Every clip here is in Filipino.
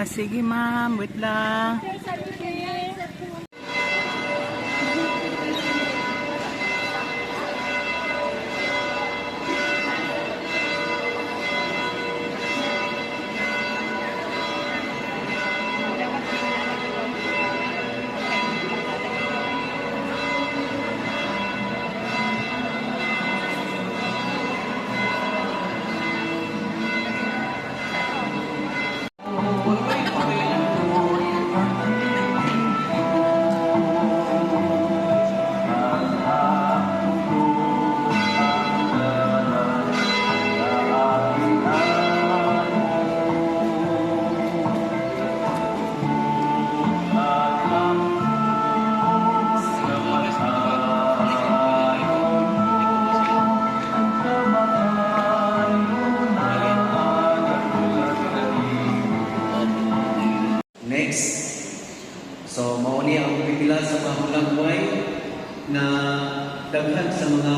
Sige ma'am, wait lang. Next, so mauni ang pipila sa mga hulang buhay na daghan sa mga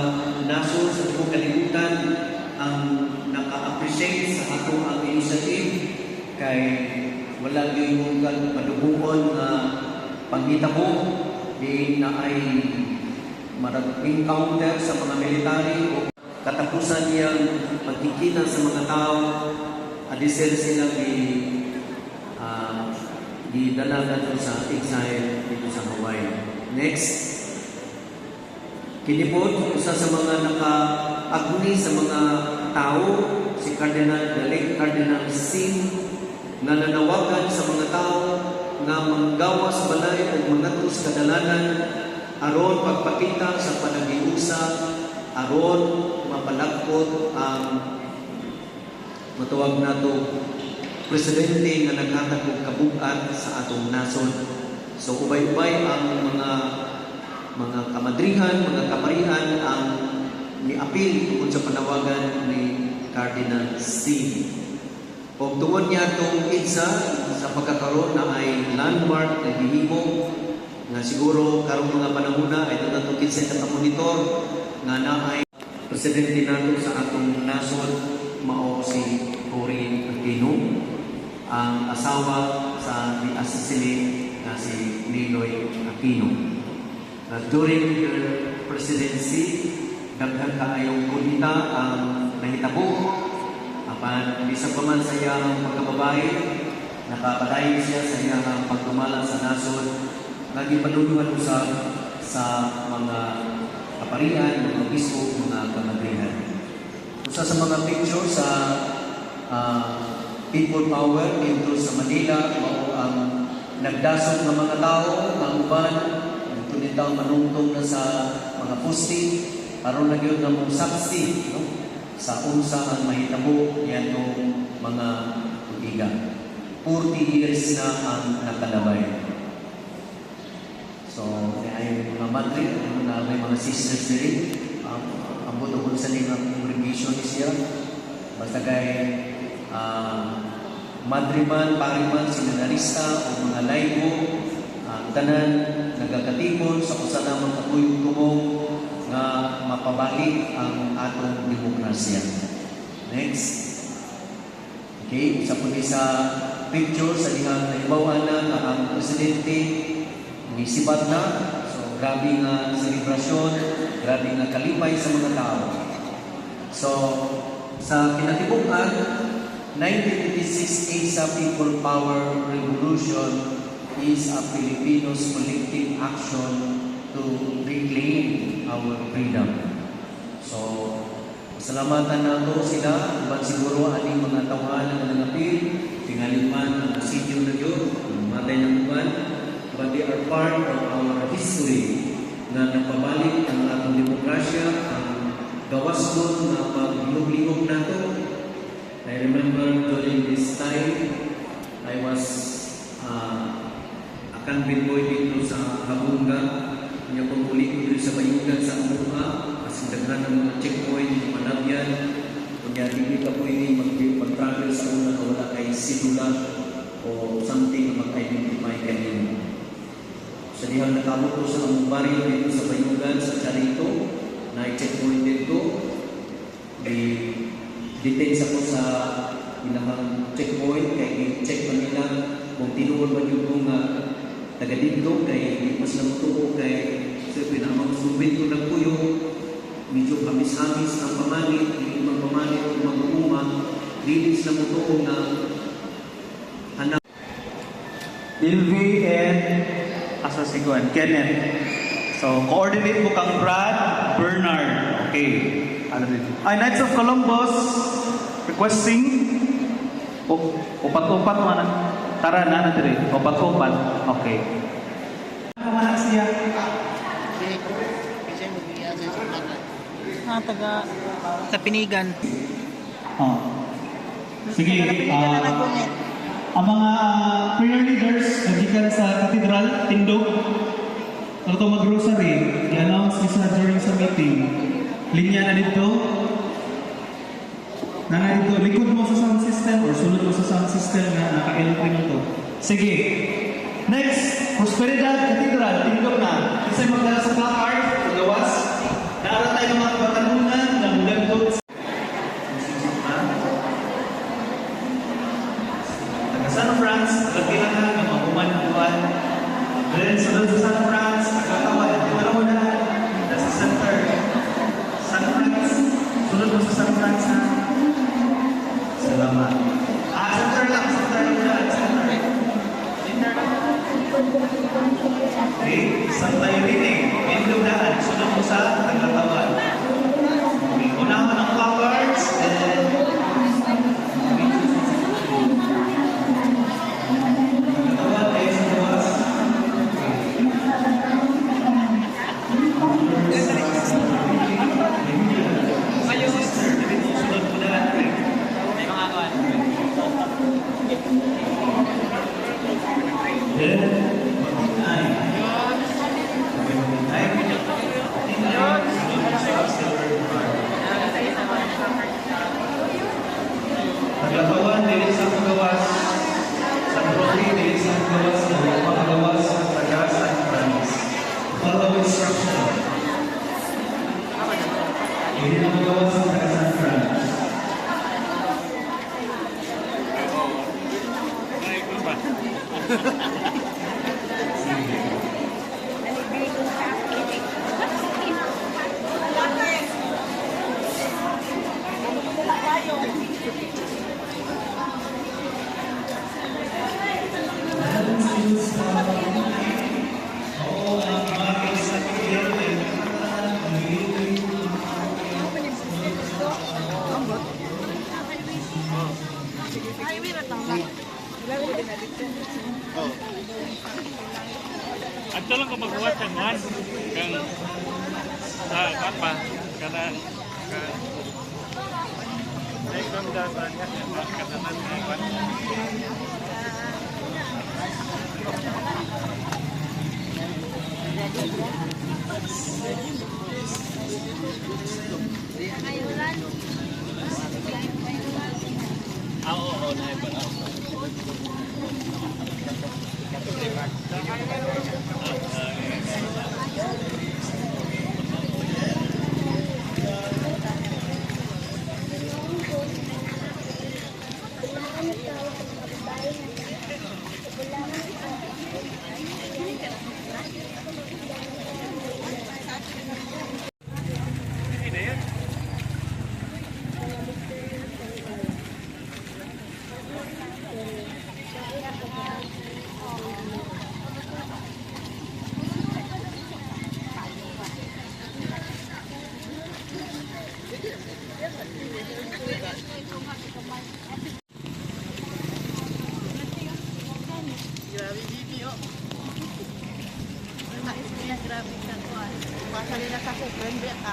nasod sa buong kalibutan ang naka-appreciate sa ato ang initiative kay wala yung padubuon na panghitabo di na ay maraming counter sa mga military o katapusan niyang pagkikita sa mga tao adisel sila dala nato sa exile dito sa Hawaii. Next, kinipod, isa sa mga naka-agni sa mga tao, si Late Cardinal Sin, na nanawagan sa mga tao na manggawas balay o mangatos kadalanan aron pagpakita sa panagiusa, aron mapalagpot ang matuwag nato presidente na naghatag og kabugat sa atong nasod. So ubay-ubay ang mga kamadrihan, mga kamarihan ang niapil tungkol sa panawagan ni Cardinal C. O tungod niya itong IDSA sa pagkakaroon na ay landmark na gihimo nga siguro karong mga panahuna ay natutokit sa monitor nga na ay presidente nato sa atong nasod mao si Cory Aquino, ang asawa sa ni-assassinate na si Ninoy Aquino. During her presidency, daghan kaayong kulita ang nahitabo. Apan, bisag pa man sa iyang pagkababae, nakapadayon siya sa iyang pagtumala sa nasod, lagi panuluhan usab sa mga kaparian, mga bispo, mga kamadrihan. Usa sa mga picture sa people power dito sa Manila, mao ang nagdasok ng mga tao, ng uban, nagtunitaw manungtong na sa mga poste, aron na yun na mong saksi, no? Sa unsa ang mahitabo yan ng mga tugiga. 40 years na ang nakalabay. So, ay mga madre, na may mga sisters din, ang buto sa lilang congregation siya, basta kay madriman, pariman, sinanarista o mga laibo, tanan, nagakatipon sa kusa namang katuyong tumong nga mapabalik ang atong demokrasya. Next. Okay, isa po sa picture sa dihang naibawan na ang presidente nisibat na. So, grabe nga selebrasyon, grabe nga kalipay sa mga tao. So, sa kinatibukan, 1986 ASA People Power Revolution is a Filipinos collective action to reclaim our freedom. So, salamatan na ito sila, iban siguro aning mga tawahan na nangapil, tingalin man ang sityo na yun, matay ng uban, but they are part of our history na napabalik ang atong demokrasya, ang gawas doon na paglihog-lihog na ito. I remember during this time, I was a convent boy dito sa Habunga. Niya kong uli ko dito sa Bayugan sa Amuha. Kasi daghan ng mga checkpoint, manabyan. Kanya hindi ka po ini mag-travel sa una na wala kay sidula o something na mag-identify kanino. Sa dihang nakamo ko sa among barrio dito sa Bayugan, sa Charito, na checkpoint dito. Details ako sa pinakang checkpoint, kaya i-check pa nila kung tinuod man yung kung taga dito kay di mas lang tuo kay siyempre na magsubit ko ng puyo medyo hamis-hamis ang pamanit, hindi man pamanit o mag-uuma, linis na mo tuo na hanap. Ilvi and Asasiguan, Kenneth. So, coordinate mo kang Brad Bernard. Okay. Knights of Columbus requesting upat-upat man. Tara na dire. Upat-upat. Okay. Ano man siya? Sa Pinigan. Oh. Sige. Ang mga prayer leaders nagikan sa Cathedral, Tindog, ito mag-grocery, i-announce isa during sa meeting. Linya na dito. Na dito, likod mo sa sound system or sunod mo sa sound system na naka-entry mo to. Sige. Next, Prosperidad Cathedral, Tindog na. Kasi magdala sa placard, gawas. Naara tayo ng mga batanunan na mulagdod sa San France, nagkailangan ng mahuman ng buwan. Then, sunod sa San France, nagkakawan. Ito mo na, nasa center. San France, sunod mo sa San France na. Salamat. Center lang dyan, center. Okay, isang tayo reading. Pindugaan, sunod mo sa nagkakawan. Okay, unahan ang placards, then Naglatawan din sa pagawas sa Brody din sa pagawas ng pagawas sa taga San Francis. Follow instruction. Hindi na magawas sa taga San Francis. Ato lang kung magbuhat ng one kang sa apa kana ay kung dapat katanan ng one. Oo, na iba na. Grabe video. May mais niya, grabe ka ko. Basta nila sa kukwende ka.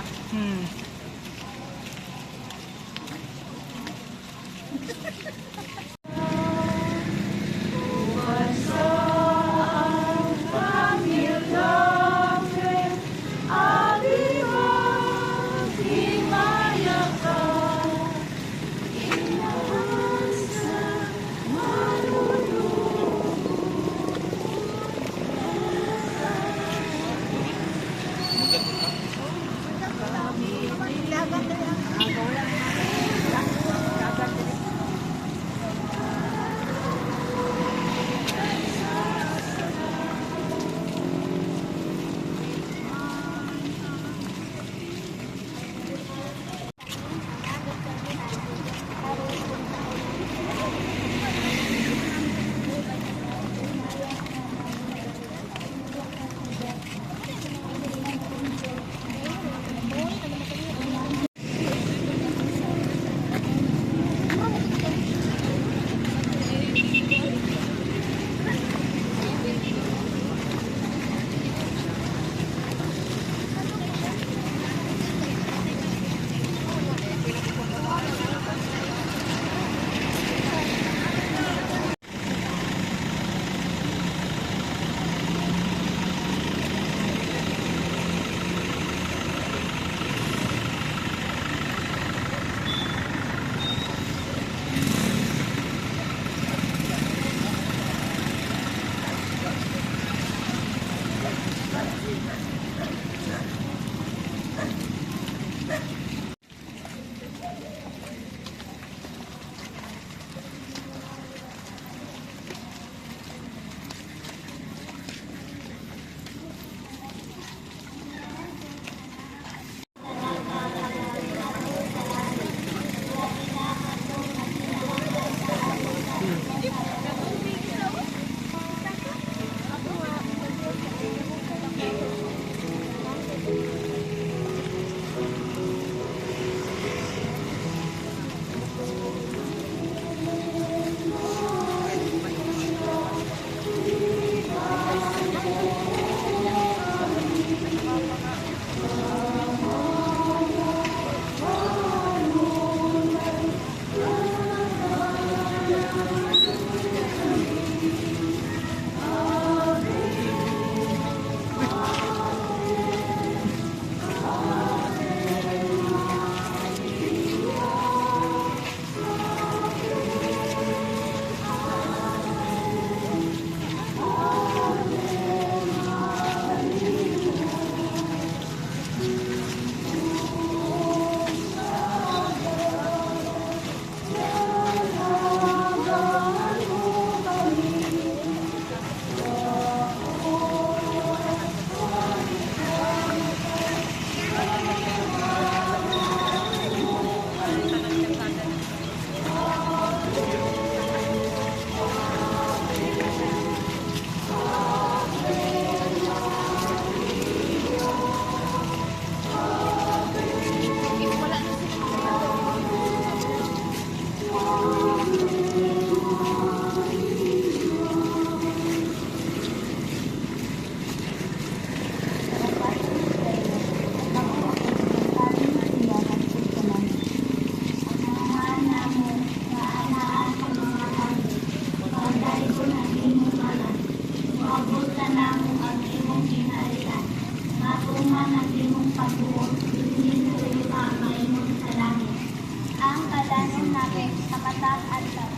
Ang kadanon namin sa mataas adlaw.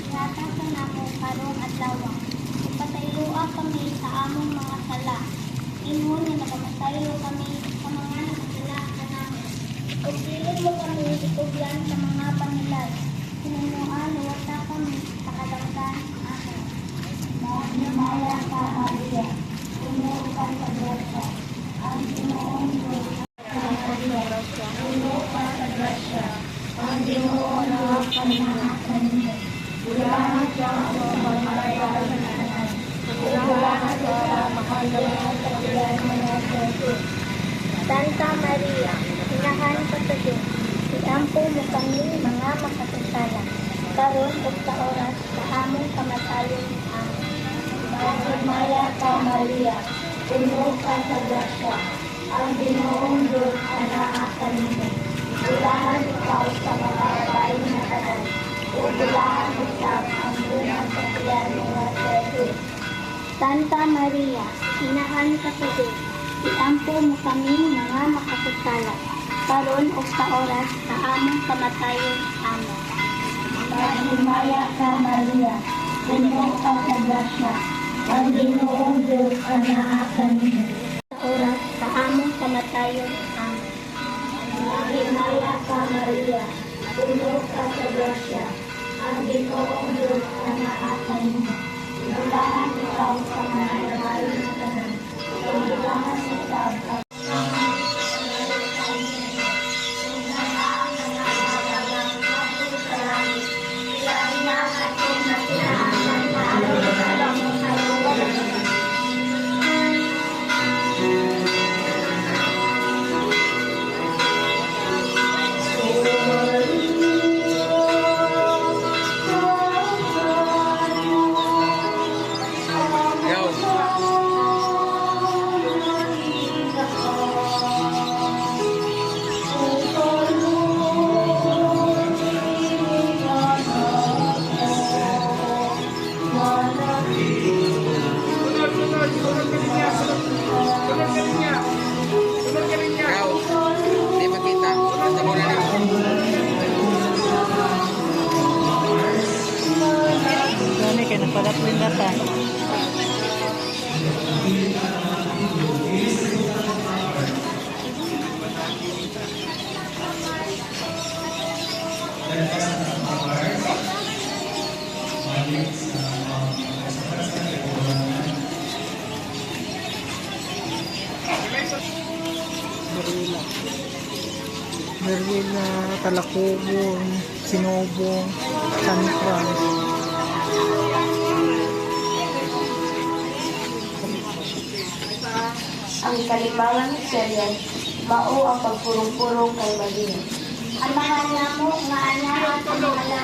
Ingatan sa namo karon adlaw. Ipatayloa kami sa among mga sala. Ingon nga nagamataylo kami sa mga nakasala namin. Ug dili mo kami itugyan sa mga panilay. Sinunuan wata kami sa kadamdan amin. Magnamaya ka Maria, puno ka sa grasya. Ang Pinoong Diyos puno ka sa grasya. Ang Pinoong Diyos panahatan niyo. Bulahan siya sa pagmalayan ng anak. Bulahan siya sa makalayan sa bilan mga Jesus. Santa Maria, inahan ka sa Diyos. Iampo mo kami mga makasasala. Karon ug sa oras sa among kamatayon. Amen. Magnamaya ka Maria, puno ka sa grasya. Ang Pinoong Diyos panahatan niyo. Bulahan ikaw sa mga babae na anak. Bulahan ikaw ang bunang kapiyan mga Jesus. Santa Maria, inahan ka sa Diyos. Iampo mo kami mga makasasala. Karon ug sa oras sa among kamatayon. Amen. Magnamaya ka Maria, puno ka sa grasya. Ang Pinoong Diyos panahatan niyo. Sa oras sa among kamatayon. Amen. Magnamaya ka Maria, puno ka sa grasya. Ang Pinoong Diyos panahatan niyo. Bulahan ikaw sa mga babae na anak. Bulahan ikaw sa Merwila, Talakubon, Sinobong, San Fran. Ang kalimangan ni Serian, mao ang pagpurong-purong kay Bagin. Ang mga namo nga anyahan sa mga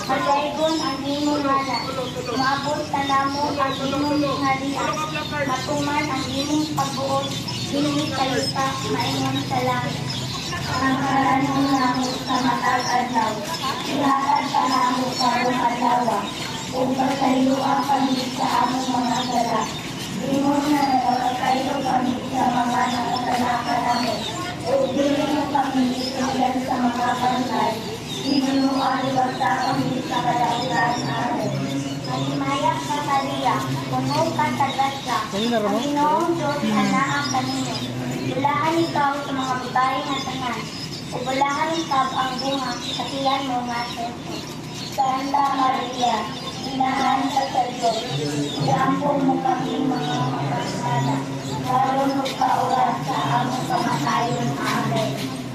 Pagaygon ang imong ngalan, maabot na namo ang imong ngalian, matuman ang imong pagbuot, hindi kayo pa maingon sa langit. Ang karanong namo sa matag adlaw, ihatag pa namo karong adlaw, kung pagkayo ang pamilya sa among mga dala. Imo na nakakayo kami sa mga nakasalakan namin, o dili mo kami itigyan sa mga bantay. Imo ang ibagta kami sa kalauran namin. Naghimayak ka Maria, puno ka tagasya, ang Ginoong Diyos anaa kanino. Bulahan ikaw sa mga babae na tanan, o bulahan ikaw ang bunga sa tiyan mo nga sento. Santa Maria, inahan ka sa Diyos, iampon mo kami mga makasala, karunod ka oras sa among kamatayon. Amen.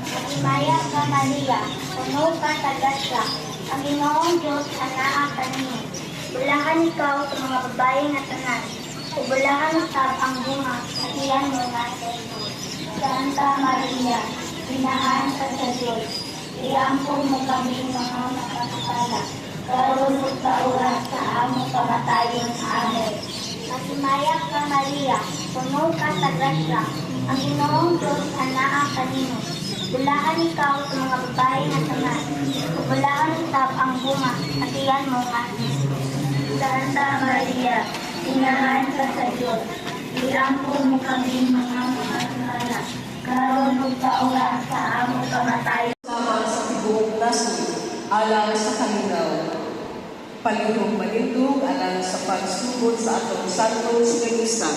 Naghimayak ka Maria, puno ka tagasya, ang Ginoong Diyos anaa kanino. Bulahan ikaw sa mga babae na tanan, o bulahan ikaw ang bunga sa tiyan mo nga sento. Santa Maria, inahan ka sa Diyos, iampon mo kami mga makasala, karunod ka oras sa among kamatayon. Amen. Naghimayak ka Maria, puno ka sa grasya, ang Ginoong Diyos anaa kanino. Bulahan ikaw sa mga babae na tanan, o bulahan ikaw ang bunga sa tiyan mo nga Kristo. Santa Maria, inahan ka sa Diyos, iampon mo kami mga makasala, karunod ka oras sa among kamatayon. Sama sa tibuok nasod, alang sa kalinaw. Palihog-malindog, alang sa pagsugod sa atong Santo Siganista.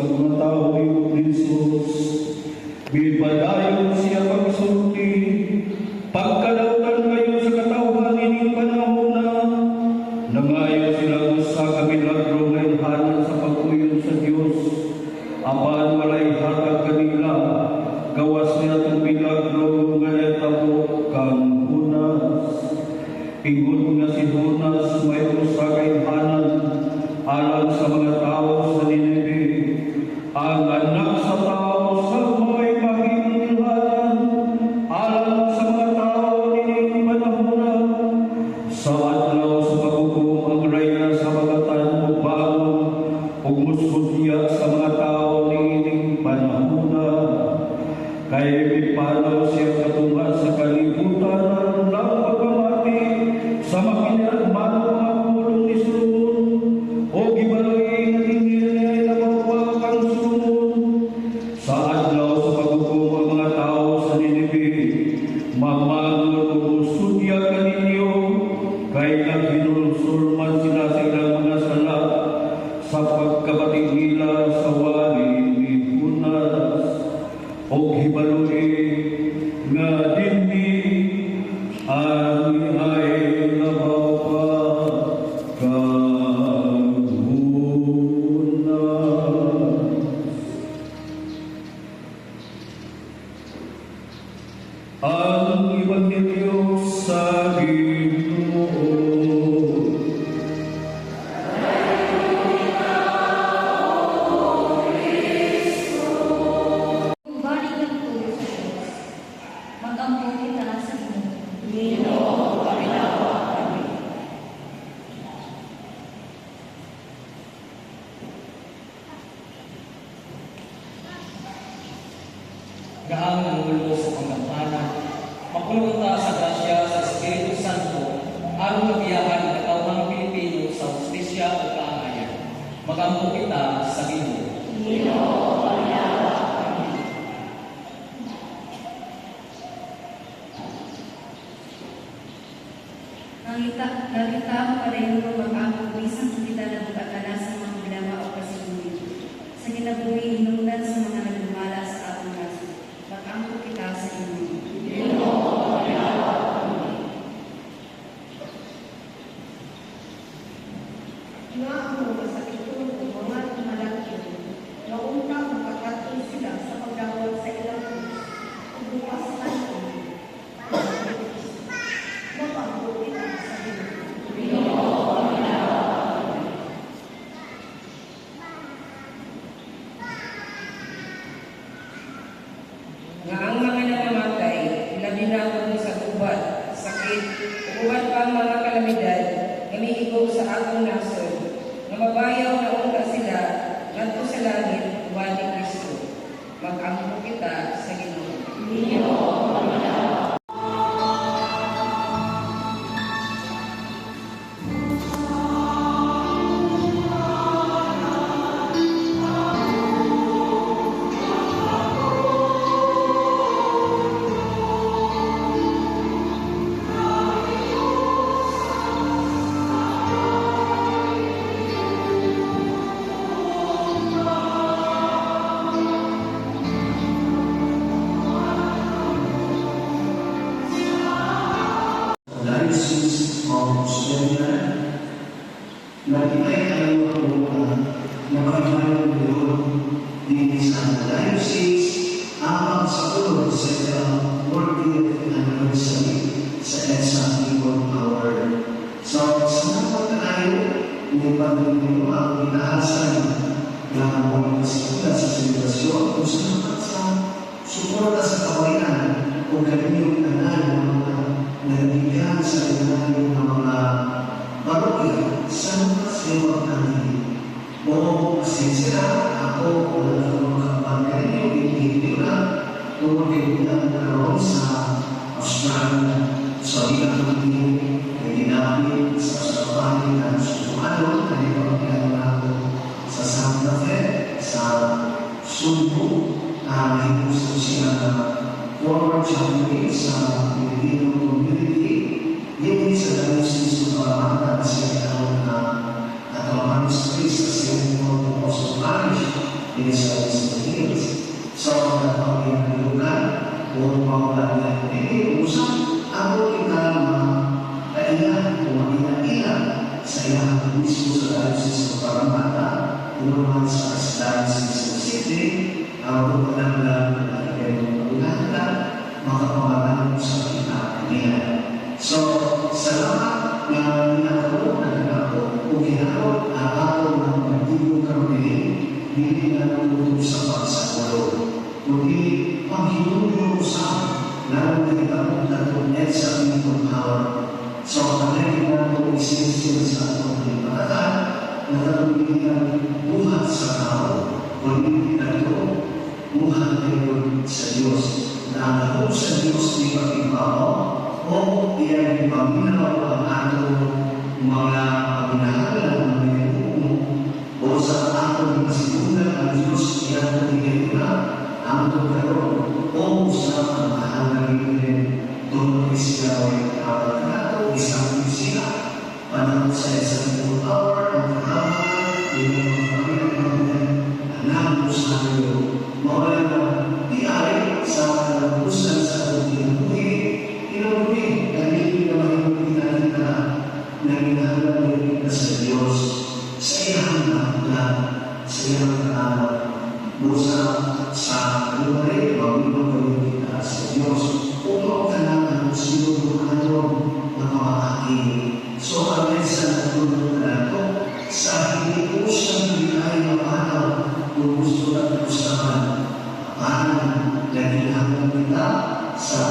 mga tao ni Jesus. Bipadayon siya pagsulti, pagkalautan kayo sa katawhan ining panahon na nangayo sila sa kamilagro na inhanan sa pagkuyon sa Diyos. Apan walay hatag kanila, gawas niya itong milagro nga etabo kang Hunas. Ingon nga si Hunas may usagay hanan alang sa mga tao sa Nineve. Ang anak sa tao sa may mahinhanan alang sa mga tao nining panahon sa adlaw sa paghukom ang reyna sa mga tanong bago ug musudya sa mga tao nining panahon. Kay mipanaw siya katunga sa kalibutan ng pagkamati sa makinarman mga pulong ni Solomon o gibaloy na tingil niya inabawag ang Solomon. Sa adlaw sa paghukom ang mga tao sa Nineve, mamangod o musudya kaninyo kay naghinulsol man sila sa ilang mga sala sa pagkabating nila sa wali ni Hunas. O hibaloy nga dinhi ang ay nabawa kang Hunas. Ang Ebanghelyo sa Ginoo. Kung balik ng tulo sa Diyos, mag-ampo kita sa Ginoo. Gaang nangulo sa panggamhanan, makulong ta sa grasya sa Espiritu Santo, aron magiyahan ang katawang Pilipino sa hustisya o kaangayan. Mag-ampo kita sa Ginoo. Nalita mo pareho mag-ampo isang kita na bukatala sa mga bilama o kasigulit. Sa ginabuhi, hinungdan sa mga nagdumala sa atong kaso. Mag-ampo kita sa inyo. Nga ang mga sakitong o mga tumalakil, na unang makakatol sila sa pagdawal sa ilang kung bukas na ito. Napangko kita sa Ginoo. Nga ang mga namamatay, labi na mo sa tubat, sakit, uwan pa ang mga kalamidad, namiigaw sa atong nasod, nga mabayaw na unta sila, ngadto sa langit, uwan ni Kristo. Mag-ampo kita sa Ginoo. Diocese of Australia, nagbigay tayo ng makakaroon doon din sa diocese habang sa tulong sa working anniversary sa EDSA People Power. So, salamat tayo ng pagdito ang inaasan ng mga sila sa selebrasyon kung salamat sa suporta sa kawayan kung kanyang tanan ng mga nabigyan sa ilalim ng mga parokya sa mga sewa namin. O pasensya ako kung nagkakaroon ka rin yung hindi na tumagiging karoon sa Australia. So, ilang hindi na ginamit sa Australia na susumanon na ipagkakaroon ako sa Santa Fe, sa Sumbu, na gusto siya na former champion sa Filipino community, yung sa diocese ng Paramana na siya na nagkawaman sa Chris kasi yung mga Parish in Southeast Hills. So, napakinggan kung mga hindi usap, ako kita kailan o makina-ilan sa ilang mismo sa diocese ng Parramatta, inuman sa diocese ng City, ang pagkakalaman ng pagkakalaman makapamalan sa kita. So, salamat na ninakaroon na ako o ginakaroon ang araw ng pagtibong kami hindi na naluto sa pagsakulo. Kundi paghinunod sa lalo na itang natunet sa aming power. So, kanayin na ito isinsin sa atong limbatan na natulitan buhat sa tao. Kundi ito buhat kayo sa Diyos. Na ang loob sa Diyos ni pag-ibabaw o iyan paminaw ang atong mga paginahalan ng mga buong o sa atong pasimulan ang Diyos iyan ang tingin na ang tugkaroon o sa pamahalang rin doon siya ay awal nato isang siya panahon sa isang hour ang kahaman yung mga paginahalan alam mo sa iyo mawala na di ay sa kalabusan sa atong pinabuhi inuwi kanili na mahimpitan na nanginahalan rin na sa Diyos sa iyang nakaklan sa iyang kaawat busa sa lumaray pagbinuhin kita sa Diyos upang kailangan sinunod na pamahagi. So, amin sa natulog na ito sa hindi po siyang binay na panaw kung gusto na usapan paano naging kita sa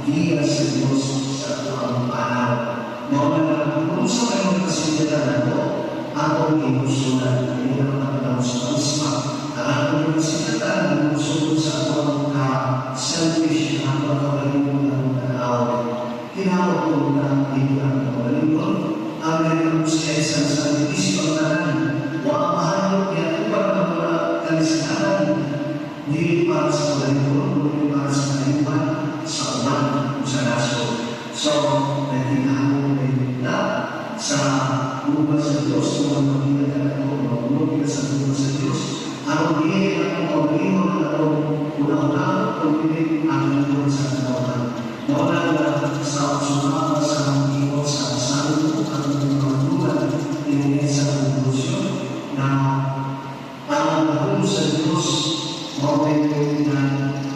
giya sa Diyos sa tuwang panaw. Mga kung sa kayong kasundan na ito, atong inusulan, hindi na matalaw sa isma. Ang atong kasundan, inusulan sa tuwang selfish na pagkabalimun ng tanaw. Tinawag ko na ilang pagkabalimun, ang nagkamuskaisan sa isipang tanan, wang mahalok yan upang mga kalisinan, hindi para sa pagkabalimun, hindi para sa kalimutan, sa uman, sa naso. So, nagtinahon na sa lupa sa Diyos, kung magiging ako, magulog ka sa lupa sa Diyos, ang hindi ang pagkabalimun na ako, una-una, pagkabalimun ang lupa sa katawan. Mawala na sa sumama sa iwo sa salud at pagkabalimun, hindi sa konklusyon na ang nahulog sa Diyos, mawala na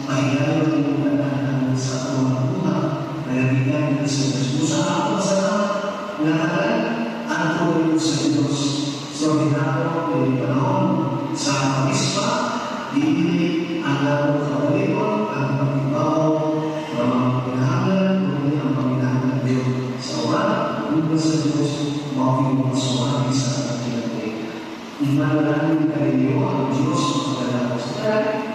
pahilayan ng pagkabalimun sa katawan buhay. Nagiging sa Diyos. Sa nakalan, ang tuloy sa Diyos. So, ginagawa ko yung panahon sa pag-ispa, diinig ang labong kabalikon, ang pag-ibaw, ang mga pinahangan, kundi ang panginahangan Diyos. Sa wala, ang sa Diyos, mawagin mo sa sa ating pinagay. Iman namin kayo ang Diyos, magkalakas.